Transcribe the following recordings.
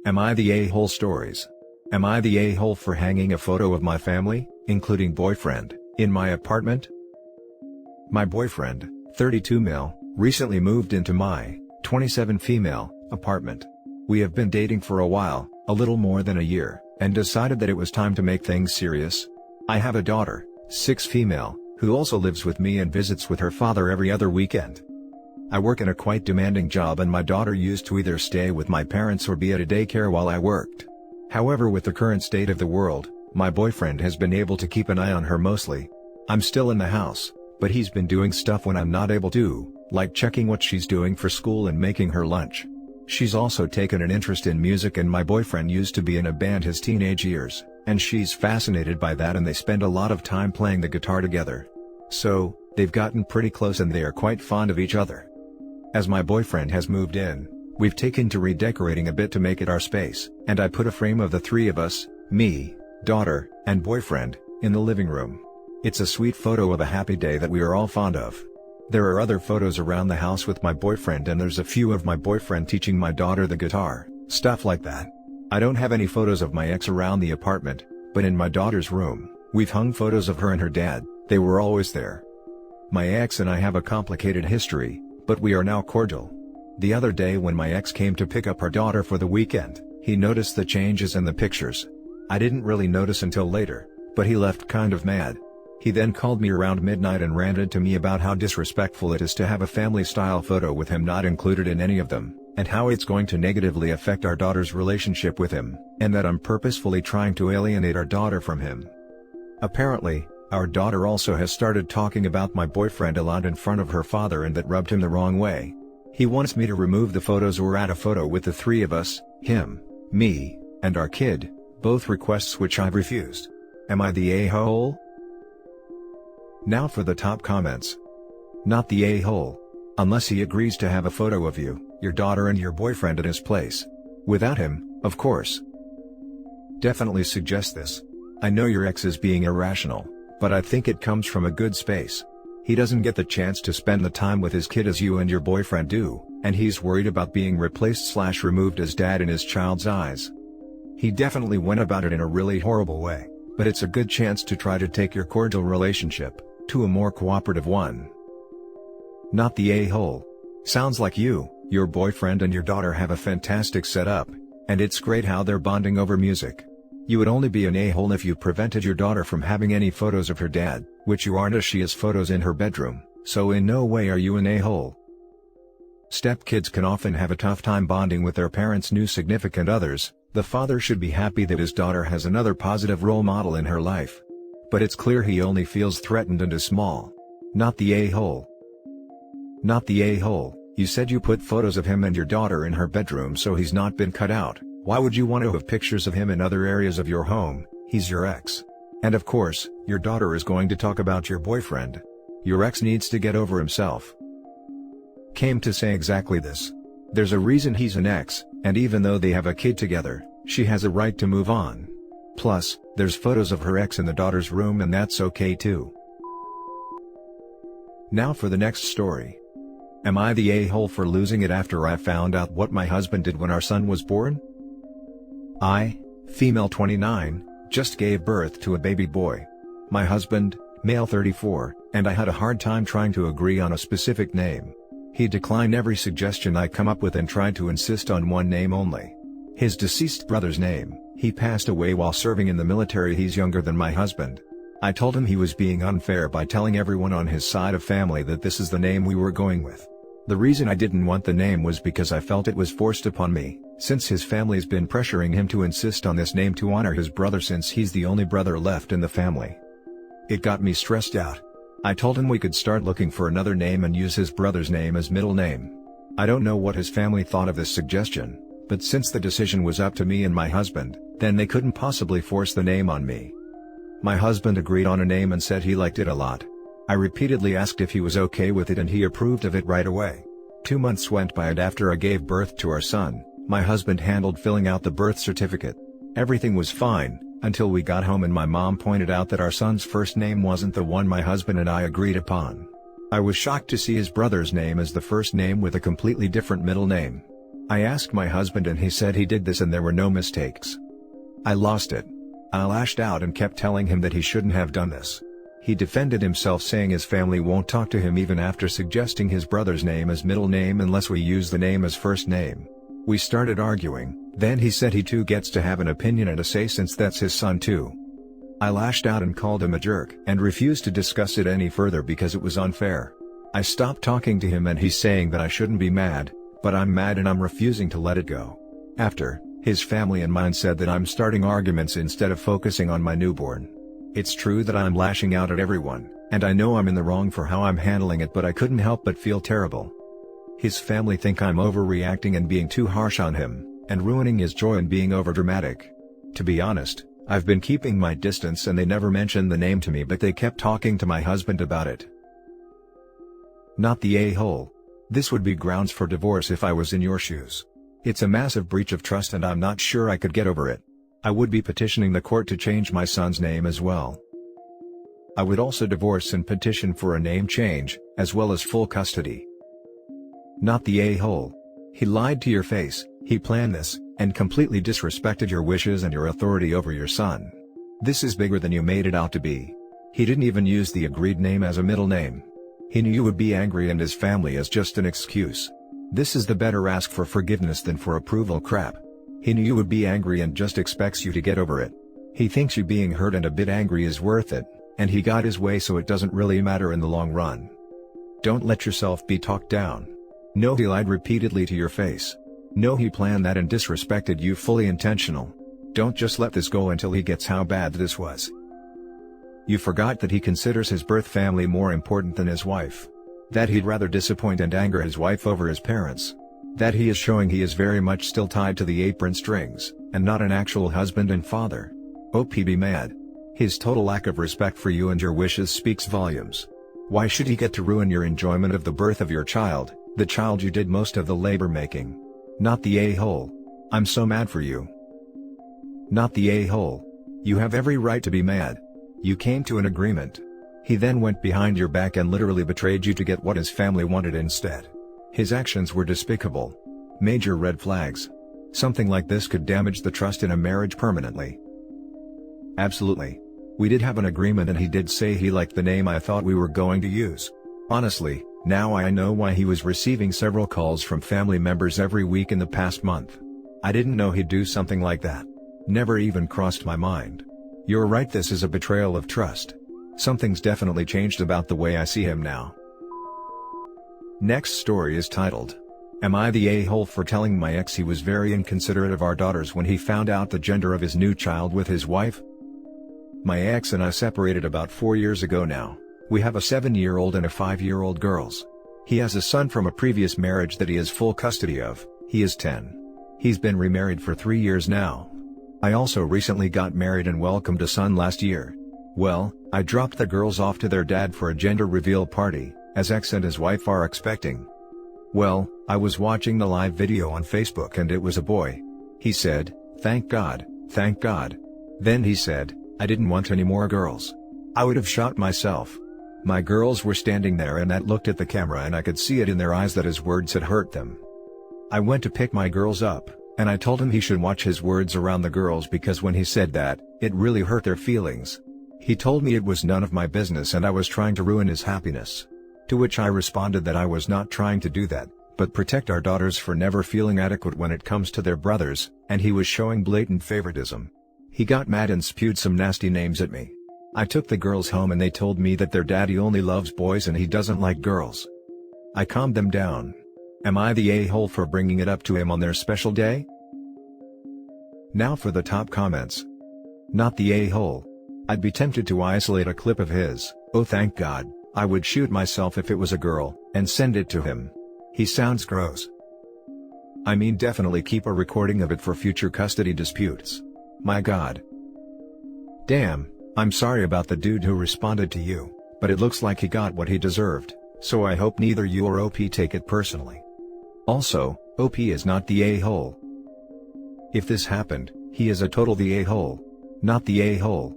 Am I the a-hole stories? Am I the a-hole for hanging a photo of my family, including boyfriend, in my apartment? My boyfriend, 32 male, recently moved into my, 27 female, apartment. We have been dating for a while, a little more than a year, and decided that it was time to make things serious. I have a daughter, 6 female, who also lives with me and visits with her father every other weekend. I work in a quite demanding job and my daughter used to either stay with my parents or be at a daycare while I worked. However, with the current state of the world, my boyfriend has been able to keep an eye on her mostly. I'm still in the house, but he's been doing stuff when I'm not able to, like checking what she's doing for school and making her lunch. She's also taken an interest in music and my boyfriend used to be in a band his teenage years, and she's fascinated by that and they spend a lot of time playing the guitar together. So, they've gotten pretty close and they are quite fond of each other. As my boyfriend has moved in, we've taken to redecorating a bit to make it our space, and I put a frame of the 3 of us, me, daughter, and boyfriend, in the living room. It's a sweet photo of a happy day that we are all fond of. There are other photos around the house with my boyfriend and there's a few of my boyfriend teaching my daughter the guitar, stuff like that. I don't have any photos of my ex around the apartment, but in my daughter's room, we've hung photos of her and her dad. They were always there. My ex and I have a complicated history, but we are now cordial. The other day when my ex came to pick up her daughter for the weekend, he noticed the changes in the pictures. I didn't really notice until later, but he left kind of mad. He then called me around midnight and ranted to me about how disrespectful it is to have a family-style photo with him not included in any of them, and how it's going to negatively affect our daughter's relationship with him, and that I'm purposefully trying to alienate our daughter from him. Apparently, our daughter also has started talking about my boyfriend a lot in front of her father and that rubbed him the wrong way. He wants me to remove the photos or add a photo with the 3 of us, him, me, and our kid, both requests which I've refused. Am I the a-hole? Now for the top comments. Not the a-hole. Unless he agrees to have a photo of you, your daughter and your boyfriend at his place. Without him, of course. Definitely suggest this. I know your ex is being irrational, but I think it comes from a good space. He doesn't get the chance to spend the time with his kid as you and your boyfriend do, and he's worried about being replaced/removed as dad in his child's eyes. He definitely went about it in a really horrible way, but it's a good chance to try to take your cordial relationship to a more cooperative one. Not the a-hole. Sounds like you, your boyfriend and your daughter have a fantastic setup, and it's great how they're bonding over music. You would only be an a-hole if you prevented your daughter from having any photos of her dad, which you aren't as she has photos in her bedroom, so in no way are you an a-hole. Stepkids can often have a tough time bonding with their parents' new significant others. The father should be happy that his daughter has another positive role model in her life. But it's clear he only feels threatened and is small. Not the a-hole. Not the a-hole. You said you put photos of him and your daughter in her bedroom so he's not been cut out. Why would you want to have pictures of him in other areas of your home? He's your ex. And of course, your daughter is going to talk about your boyfriend. Your ex needs to get over himself. Came to say exactly this. There's a reason he's an ex, and even though they have a kid together, she has a right to move on. Plus, there's photos of her ex in the daughter's room and that's okay too. Now for the next story. Am I the a-hole for losing it after I found out what my husband did when our son was born? I, female 29, just gave birth to a baby boy. My husband, male 34, and I had a hard time trying to agree on a specific name. He declined every suggestion I come up with and tried to insist on one name only. His deceased brother's name. He passed away while serving in the military. He's younger than my husband. I told him he was being unfair by telling everyone on his side of family that this is the name we were going with. The reason I didn't want the name was because I felt it was forced upon me, since his family's been pressuring him to insist on this name to honor his brother since he's the only brother left in the family. It got me stressed out. I told him we could start looking for another name and use his brother's name as middle name. I don't know what his family thought of this suggestion, but since the decision was up to me and my husband, then they couldn't possibly force the name on me. My husband agreed on a name and said he liked it a lot. I repeatedly asked if he was okay with it and he approved of it right away. 2 months went by and after I gave birth to our son, my husband handled filling out the birth certificate. Everything was fine, until we got home and my mom pointed out that our son's first name wasn't the one my husband and I agreed upon. I was shocked to see his brother's name as the first name with a completely different middle name. I asked my husband and he said he did this and there were no mistakes. I lost it. I lashed out and kept telling him that he shouldn't have done this. He defended himself saying his family won't talk to him even after suggesting his brother's name as middle name unless we use the name as first name. We started arguing, then he said he too gets to have an opinion and a say since that's his son too. I lashed out and called him a jerk and refused to discuss it any further because it was unfair. I stopped talking to him and he's saying that I shouldn't be mad, but I'm mad and I'm refusing to let it go. After, his family and mine said that I'm starting arguments instead of focusing on my newborn. It's true that I'm lashing out at everyone, and I know I'm in the wrong for how I'm handling it, but I couldn't help but feel terrible. His family think I'm overreacting and being too harsh on him, and ruining his joy and being overdramatic. To be honest, I've been keeping my distance and they never mentioned the name to me, but they kept talking to my husband about it. Not the a-hole. This would be grounds for divorce if I was in your shoes. It's a massive breach of trust and I'm not sure I could get over it. I would be petitioning the court to change my son's name as well. I would also divorce and petition for a name change, as well as full custody. Not the a-hole. He lied to your face, he planned this, and completely disrespected your wishes and your authority over your son. This is bigger than you made it out to be. He didn't even use the agreed name as a middle name. He knew you would be angry and his family as just an excuse. This is the better ask for forgiveness than for approval crap. He knew you would be angry and just expects you to get over it. He thinks you being hurt and a bit angry is worth it, and he got his way so it doesn't really matter in the long run. Don't let yourself be talked down. No, he lied repeatedly to your face. No, he planned that and disrespected you fully intentional. Don't just let this go until he gets how bad this was. You forgot that he considers his birth family more important than his wife. That he'd rather disappoint and anger his wife over his parents. That he is showing he is very much still tied to the apron strings, and not an actual husband and father. OP be mad. His total lack of respect for you and your wishes speaks volumes. Why should he get to ruin your enjoyment of the birth of your child, the child you did most of the labor making? Not the a-hole. I'm so mad for you. Not the a-hole. You have every right to be mad. You came to an agreement. He then went behind your back and literally betrayed you to get what his family wanted instead. His actions were despicable. Major red flags. Something like this could damage the trust in a marriage permanently. Absolutely. We did have an agreement and he did say he liked the name I thought we were going to use. Honestly, now I know why he was receiving several calls from family members every week in the past month. I didn't know he'd do something like that. Never even crossed my mind. You're right, this is a betrayal of trust. Something's definitely changed about the way I see him now. Next story is titled, Am I the a-hole for telling my ex he was very inconsiderate of our daughters when he found out the gender of his new child with his wife? My ex and I separated about 4 years ago now. We have a 7-year-old and a 5-year-old girls. He has a son from a previous marriage that he has full custody of. He is 10. He's been remarried for 3 years now. I also recently got married and welcomed a son last year. Well, I dropped the girls off to their dad for a gender reveal party, as ex and his wife are expecting. Well, I was watching the live video on Facebook and it was a boy. He said, "Thank God, thank God." Then he said, "I didn't want any more girls." I would have shot myself. My girls were standing there and that looked at the camera and I could see it in their eyes that his words had hurt them. I went to pick my girls up, and I told him he should watch his words around the girls because when he said that, it really hurt their feelings. He told me it was none of my business and I was trying to ruin his happiness. To which I responded that I was not trying to do that, but protect our daughters for never feeling adequate when it comes to their brothers, and he was showing blatant favoritism. He got mad and spewed some nasty names at me. I took the girls home and they told me that their daddy only loves boys and he doesn't like girls. I calmed them down. Am I the a-hole for bringing it up to him on their special day? Now for the top comments. Not the a-hole. I'd be tempted to isolate a clip of his, "Oh thank God, I would shoot myself if it was a girl," and send it to him. He sounds gross. I mean, definitely keep a recording of it for future custody disputes. My God. Damn, I'm sorry about the dude who responded to you, but it looks like he got what he deserved, so I hope neither you or OP take it personally. Also, OP is not the a-hole. If this happened, he is a total the a-hole. Not the a-hole.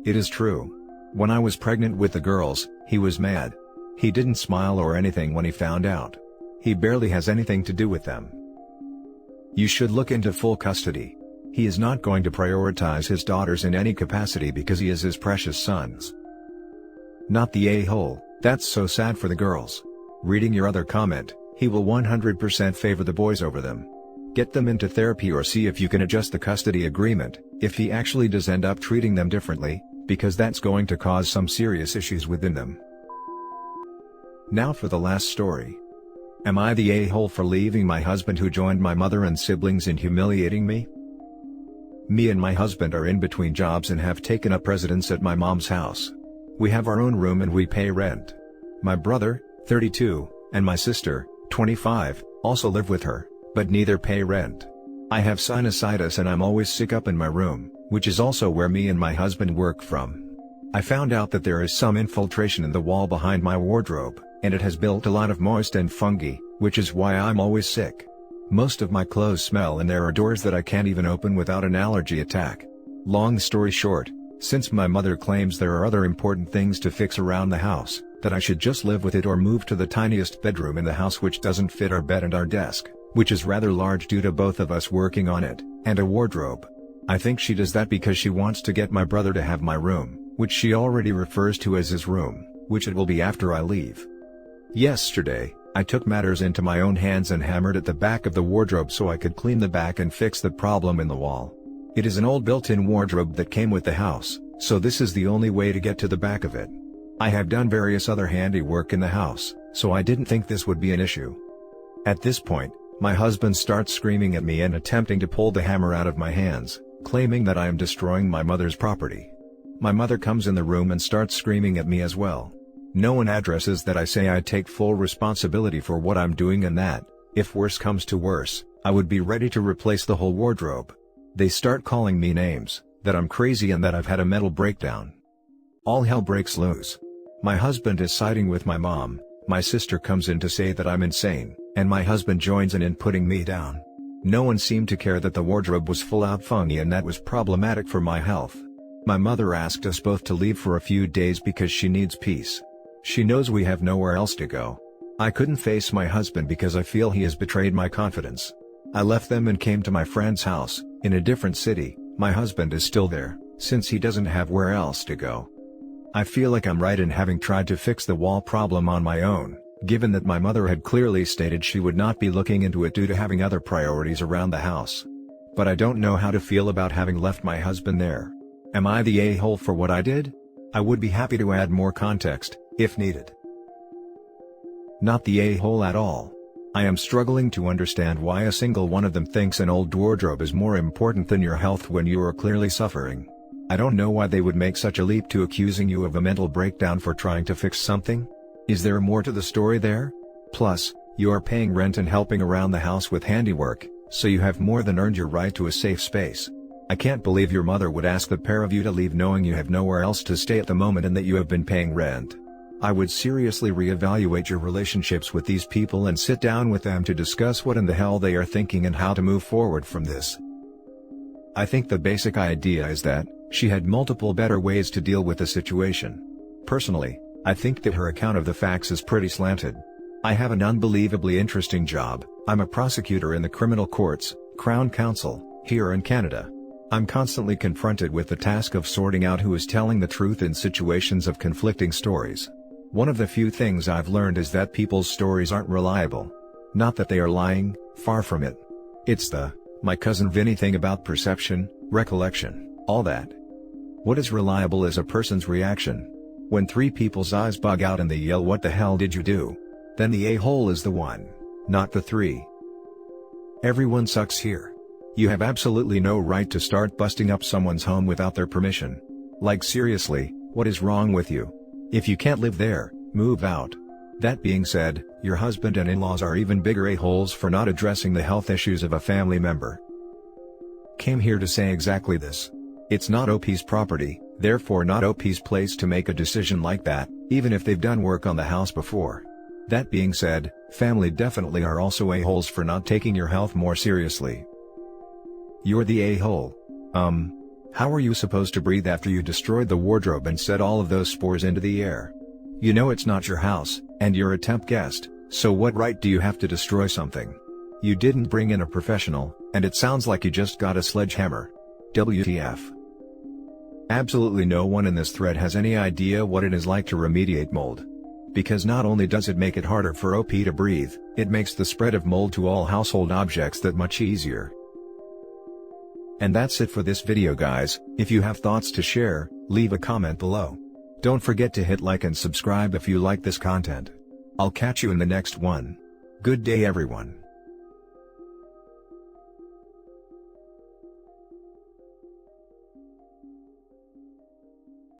It is true. When I was pregnant with the girls, he was mad. He didn't smile or anything when he found out. He barely has anything to do with them. You should look into full custody. He is not going to prioritize his daughters in any capacity because he is his precious sons. Not the a-hole. That's so sad for the girls. Reading your other comment, he will 100% favor the boys over them. Get them into therapy or see if you can adjust the custody agreement, if he actually does end up treating them differently, because that's going to cause some serious issues within them. Now for the last story. Am I the a-hole for leaving my husband who joined my mother and siblings in humiliating me? Me and my husband are in between jobs and have taken up residence at my mom's house. We have our own room and we pay rent. My brother, 32, and my sister, 25, also live with her, but neither pay rent. I have sinusitis and I'm always sick up in my room, which is also where me and my husband work from. I found out that there is some infiltration in the wall behind my wardrobe, and it has built a lot of moist and fungi, which is why I'm always sick. Most of my clothes smell and there are doors that I can't even open without an allergy attack. Long story short, since my mother claims there are other important things to fix around the house, that I should just live with it or move to the tiniest bedroom in the house which doesn't fit our bed and our desk, which is rather large due to both of us working on it, and a wardrobe. I think she does that because she wants to get my brother to have my room, which she already refers to as his room, which it will be after I leave. Yesterday, I took matters into my own hands and hammered at the back of the wardrobe so I could clean the back and fix the problem in the wall. It is an old built-in wardrobe that came with the house, so this is the only way to get to the back of it. I have done various other handiwork in the house, so I didn't think this would be an issue. At this point, my husband starts screaming at me and attempting to pull the hammer out of my hands, claiming that I am destroying my mother's property. My mother comes in the room and starts screaming at me as well. No one addresses that I say I take full responsibility for what I'm doing and that, if worse comes to worse, I would be ready to replace the whole wardrobe. They start calling me names, that I'm crazy and that I've had a mental breakdown. All hell breaks loose. My husband is siding with my mom, my sister comes in to say that I'm insane, and my husband joins in putting me down. No one seemed to care that the wardrobe was full out fungi and that was problematic for my health. My mother asked us both to leave for a few days because she needs peace. She knows we have nowhere else to go. I couldn't face my husband because I feel he has betrayed my confidence. I left them and came to my friend's house, in a different city. My husband is still there, since he doesn't have where else to go. I feel like I'm right in having tried to fix the wall problem on my own, given that my mother had clearly stated she would not be looking into it due to having other priorities around the house. But I don't know how to feel about having left my husband there. Am I the a-hole for what I did? I would be happy to add more context, if needed. Not the a-hole at all. I am struggling to understand why a single one of them thinks an old wardrobe is more important than your health when you are clearly suffering. I don't know why they would make such a leap to accusing you of a mental breakdown for trying to fix something. Is there more to the story there? Plus, you are paying rent and helping around the house with handiwork, so you have more than earned your right to a safe space. I can't believe your mother would ask the pair of you to leave knowing you have nowhere else to stay at the moment and that you have been paying rent. I would seriously reevaluate your relationships with these people and sit down with them to discuss what in the hell they are thinking and how to move forward from this. I think the basic idea is that she had multiple better ways to deal with the situation. Personally, I think that her account of the facts is pretty slanted. I have an unbelievably interesting job. I'm a prosecutor in the criminal courts, Crown Counsel, here in Canada. I'm constantly confronted with the task of sorting out who is telling the truth in situations of conflicting stories. One of the few things I've learned is that people's stories aren't reliable. Not that they are lying, far from it. It's the, my cousin Vinny thing about perception, recollection, all that. What is reliable is a person's reaction. When three people's eyes bug out and they yell "What the hell did you do?" then the a-hole is the one, not the three. Everyone sucks here. You have absolutely no right to start busting up someone's home without their permission. Like seriously, what is wrong with you? If you can't live there, move out. That being said, your husband and in-laws are even bigger a-holes for not addressing the health issues of a family member. Came here to say exactly this. It's not OP's property, therefore not OP's place to make a decision like that, even if they've done work on the house before. That being said, family definitely are also a-holes for not taking your health more seriously. You're the a-hole. How are you supposed to breathe after you destroyed the wardrobe and set all of those spores into the air? You know it's not your house, and you're a temp guest, so what right do you have to destroy something? You didn't bring in a professional, and it sounds like you just got a sledgehammer. WTF. Absolutely no one in this thread has any idea what it is like to remediate mold. Because not only does it make it harder for OP to breathe, it makes the spread of mold to all household objects that much easier. And that's it for this video, guys. If you have thoughts to share, leave a comment below. Don't forget to hit like and subscribe if you like this content. I'll catch you in the next one. Good day, everyone.